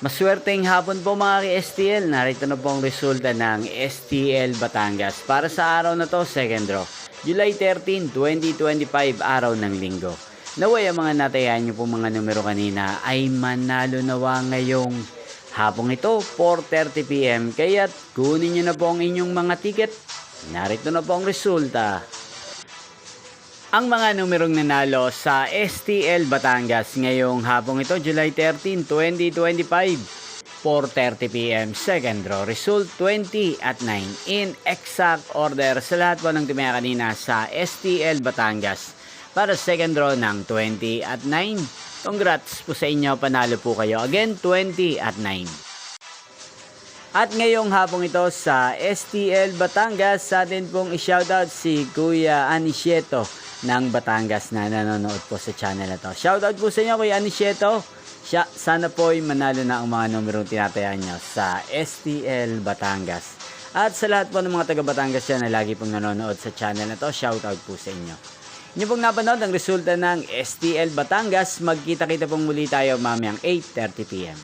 Maswerteng hapon po mga ka-STL. Narito na po ang resulta ng STL Batangas para sa araw na to, second draw. July 13, 2025, araw ng linggo. Naway ang mga natayan nyo po mga numero kanina ay manalo nawa ngayong hapong ito, 4:30 PM. Kaya't kunin nyo na po ang inyong mga ticket. Narito na po ang resulta. Ang mga numerong nanalo sa STL Batangas ngayong hapong ito, July 13, 2025, 4:30 PM, second draw. Result 20 at 9 in exact order sa lahat po ng tumaya kanina sa STL Batangas para second draw ng 20 at 9. Congrats po sa inyo, panalo po kayo. Again, 20 at 9. At ngayong hapong ito sa STL Batangas, sa atin pong i-shoutout si Kuya Anisieto ng Batangas na nanonood po sa channel na to. Shoutout po sa inyo Kuya Anisieto. Sana po ay manalo na ang mga numerong tinatayaan nyo sa STL Batangas. At sa lahat po ng mga taga Batangas yan na lagi pong nanonood sa channel na to, shoutout po sa inyo. Inyo pong napanood ang resulta ng STL Batangas. Magkita-kita pong muli tayo mamayang 8:30 PM.